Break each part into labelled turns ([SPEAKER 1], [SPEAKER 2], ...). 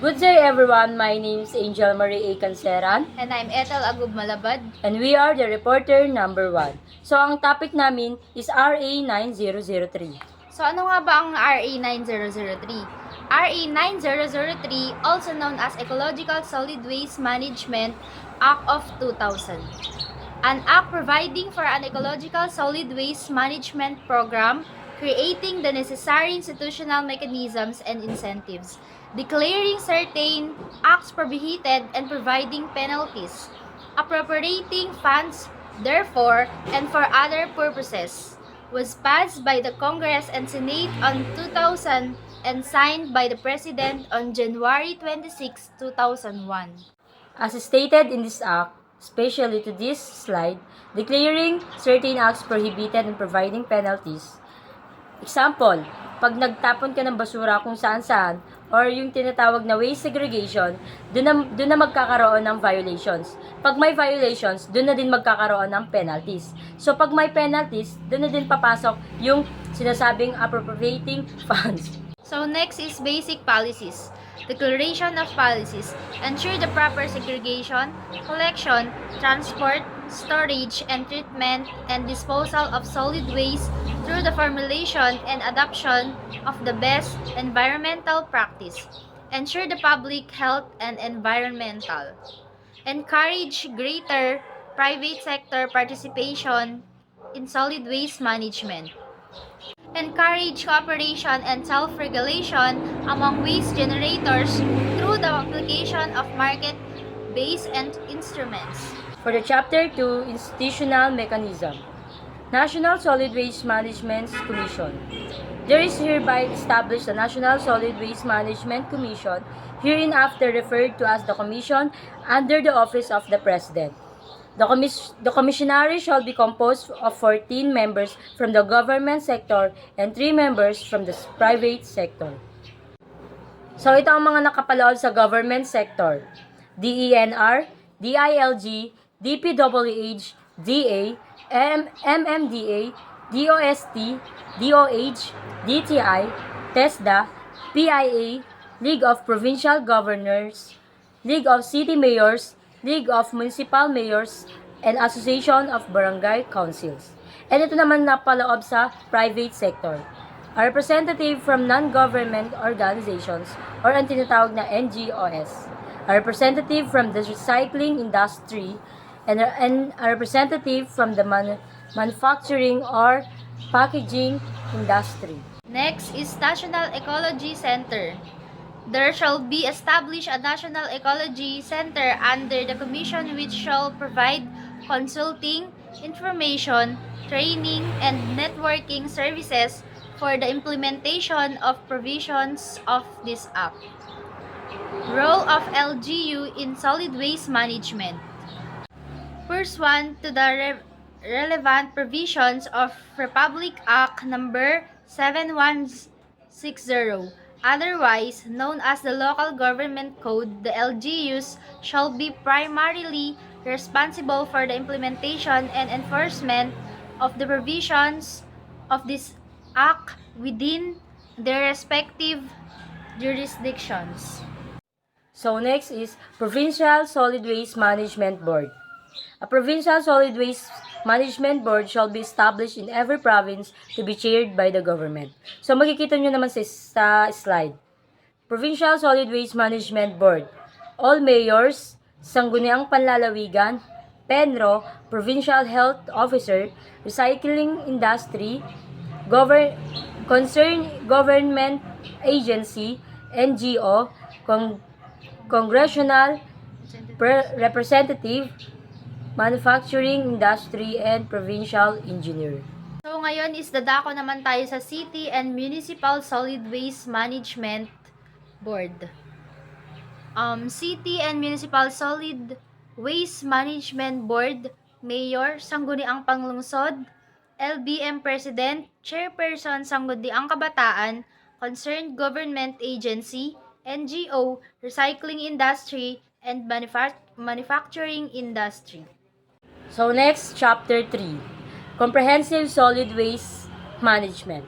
[SPEAKER 1] Good day everyone, my name is Angel Marie A. Canceran
[SPEAKER 2] And I'm Ethel Agub Malabad.
[SPEAKER 1] and we are the reporter number 1. So ang topic namin is RA 9003.
[SPEAKER 2] So ano nga ba ang RA 9003? RA 9003, also known as Ecological Solid Waste Management Act of 2000. An act providing for an ecological solid waste management program, creating the necessary institutional mechanisms and incentives, declaring certain acts prohibited and providing penalties, appropriating funds, therefore, and for other purposes, was passed by the Congress and Senate on 2000 and signed by the President on January 26, 2001.
[SPEAKER 1] As stated in this act, especially to this slide, declaring certain acts prohibited and providing penalties. Example, pag nagtapon ka ng basura kung saan-saan or yung tinatawag na waste segregation, doon na magkakaroon ng violations. Pag may violations, doon na din magkakaroon ng penalties. So pag may penalties, doon na din papasok yung sinasabing appropriating funds.
[SPEAKER 2] So next is basic policies. Declaration of policies. Ensure the proper segregation, collection, transport, storage, and treatment and disposal of solid waste through the formulation and adoption of the best environmental practice. Ensure the public health and environmental. Encourage greater private sector participation in solid waste management. Encourage cooperation and self-regulation among waste generators through the application of market-based instruments.
[SPEAKER 1] For the Chapter 2, Institutional Mechanism, National Solid Waste Management Commission. There is hereby established the National Solid Waste Management Commission, hereinafter referred to as the Commission, under the office of the President. The commissionary shall be composed of 14 members from the government sector and 3 members from the private sector. So ito ang mga nakapaloob sa government sector: DENR, DILG, DPWH, DA, MMDA, DOST, DOH, DTI, TESDA, PIA, League of Provincial Governors, League of City Mayors, League of Municipal Mayors, and Association of Barangay Councils. And ito naman napaloob sa private sector. A representative from non-government organizations or ang tinatawag na NGOs. A representative from the recycling industry and a representative from the manufacturing or packaging industry.
[SPEAKER 2] Next is National Ecology Center. There shall be established a National Ecology Center under the Commission which shall provide consulting, information, training, and networking services for the implementation of provisions of this Act. Role of LGU in solid waste management. Pursuant to the relevant provisions of Republic Act Number 7160, otherwise known as the Local Government Code, the LGUs shall be primarily responsible for the implementation and enforcement of the provisions of this Act within their respective jurisdictions.
[SPEAKER 1] So next is Provincial Solid Waste Management Board. A Provincial Solid Waste Management Board shall be established in every province to be chaired by the government. So makikita nyo naman sa slide. Provincial Solid Waste Management Board. All mayors, Sangguniang Panlalawigan, PENRO, Provincial Health Officer, Recycling Industry, Concerned Government Agency, NGO, Congressional Representative, Manufacturing Industry, and Provincial Engineer.
[SPEAKER 2] So ngayon is dadako naman tayo sa City and Municipal Solid Waste Management Board. City and Municipal Solid Waste Management Board, Mayor, Sangguniang Panglungsod, LBM President, Chairperson, Sangguniang Kabataan, Concerned Government Agency, NGO, Recycling Industry, and Manufacturing Industry.
[SPEAKER 1] So next, Chapter 3, Comprehensive Solid Waste Management.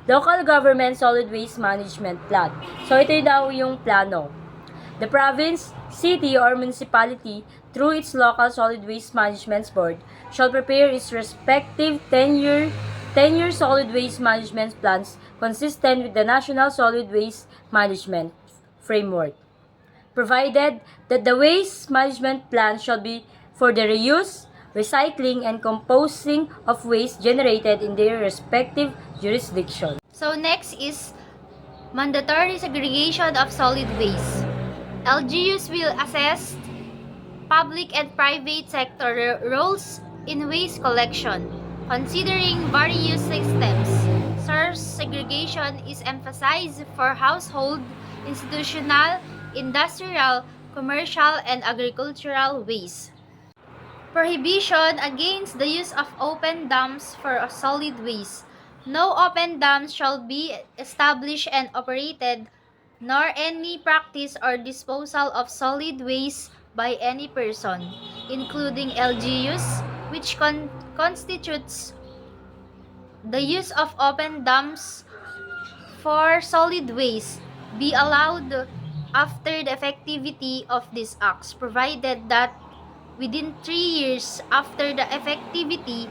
[SPEAKER 1] Local Government Solid Waste Management Plan. So ito daw yung plano. The province, city, or municipality, through its local solid waste management board, shall prepare its respective 10-year solid waste management plans consistent with the National Solid Waste Management Framework, provided that the waste management plan shall be for the reuse, recycling, and composting of waste generated in their respective jurisdiction.
[SPEAKER 2] So next is mandatory segregation of solid waste. LGUs will assess public and private sector roles in waste collection, considering various systems. Source segregation is emphasized for household, institutional, industrial, commercial, and agricultural waste. Prohibition against the use of open dumps for solid waste. No open dumps shall be established and operated, nor any practice or disposal of solid waste by any person, including LGUs, which constitutes the use of open dumps for solid waste, be allowed after the effectivity of these acts, provided that within 3 years after the effectivity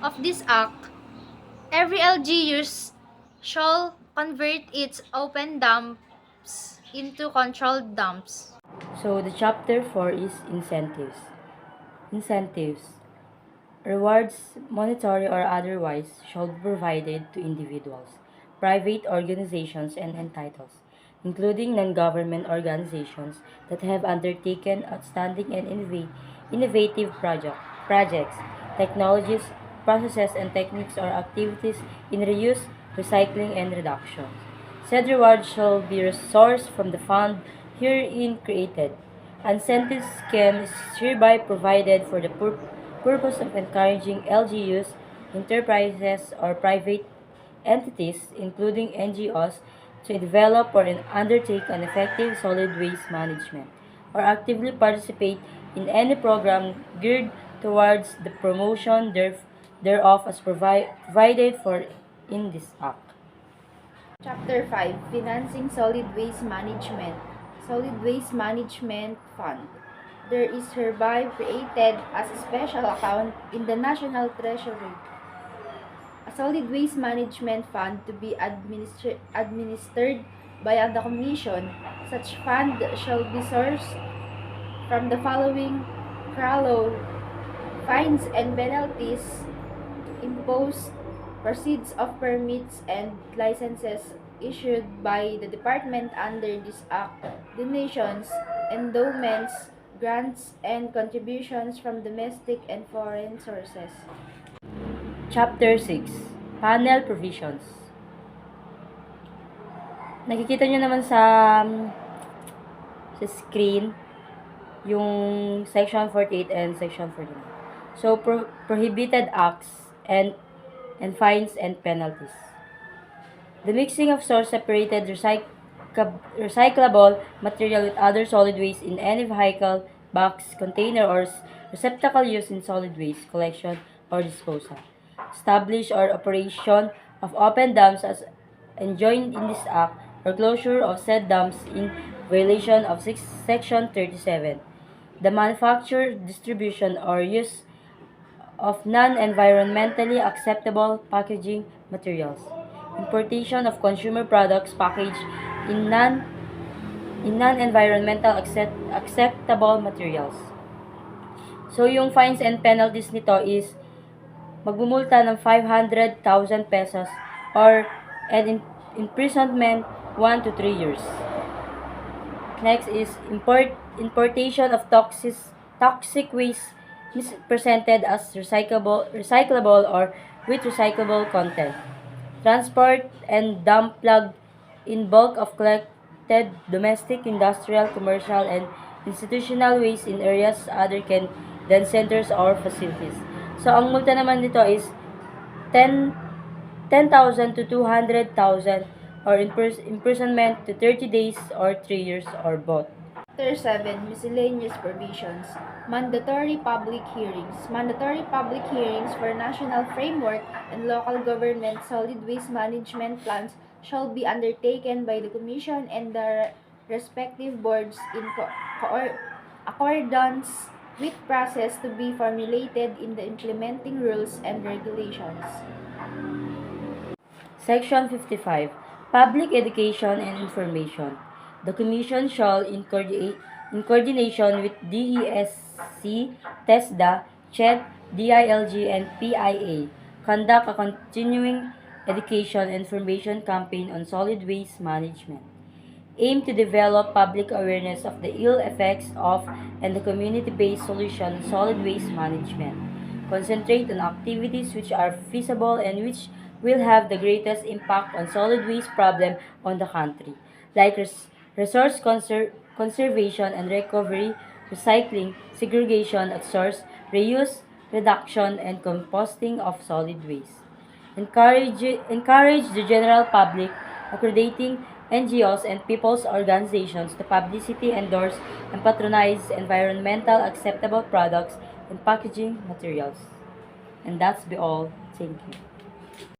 [SPEAKER 2] of this act, every LGUs shall convert its open dumps into controlled dumps.
[SPEAKER 1] So the chapter 4 is incentives. Incentives. Rewards, monetary or otherwise, shall be provided to individuals, private organizations, and entities, including non-government organizations that have undertaken outstanding and innovative projects, technologies, processes, and techniques or activities in reuse, recycling, and reduction. Said rewards shall be resourced from the fund herein created. Incentive scheme is hereby provided for the purpose of encouraging LGUs, enterprises, or private entities, including NGOs, to develop or undertake an effective solid waste management, or actively participate in any program geared towards the promotion thereof as provided for in this Act.
[SPEAKER 2] Chapter 5, Financing Solid Waste Management. Solid Waste Management Fund. There is hereby created as a special account in the National Treasury a solid waste management fund to be administered by the Commission. Such fund shall be sourced from the following: CRALO, fines and penalties imposed, proceeds of permits and licenses issued by the department under this act, donations, endowments, grants, and contributions from domestic and foreign sources.
[SPEAKER 1] Chapter 6, Panel Provisions. Nakikita nyo naman sa screen yung Section 48 and Section 49. So, prohibited acts and fines and penalties. The mixing of source-separated recyclable material with other solid waste in any vehicle, box, container, or receptacle used in solid waste collection or disposal. Establish or operation of open dumps as enjoined in this Act, or closure of said dumps in violation of Section 37. The manufacture, distribution, or use of non-environmentally acceptable packaging materials. Importation of consumer products packaged in non-environmental acceptable materials. So, yung fines and penalties nito is magmumulta ng 500,000 pesos or an imprisonment 1 to 3 years. Next is importation of toxic waste presented as recyclable or with recyclable content. Transport and dump plug in bulk of collected domestic, industrial, commercial, and institutional waste in areas other than centers or facilities. So, ang multa naman dito is 10,000 to 200,000 or imprisonment to 30 days or 3 years or both.
[SPEAKER 2] Chapter 7, Miscellaneous Provisions. Mandatory Public Hearings. Mandatory public hearings for national framework and local government solid waste management plans shall be undertaken by the Commission and the respective boards in accordance with process to be formulated in the implementing rules and regulations.
[SPEAKER 1] Section 55. Public Education and Information. The Commission shall, in coordination with DESC, TESDA, CHED, DILG, and PIA, conduct a continuing education and information campaign on solid waste management. Aim to develop public awareness of the ill effects of and the community-based solution in solid waste management. Concentrate on activities which are feasible and which will have the greatest impact on solid waste problem on the country, like resource conservation and recovery, recycling, segregation at source, reuse, reduction, and composting of solid waste. Encourage the general public, accrediting NGOs and people's organizations to publicity endorse and patronize environmental acceptable products and packaging materials. And that's be all. Thank you.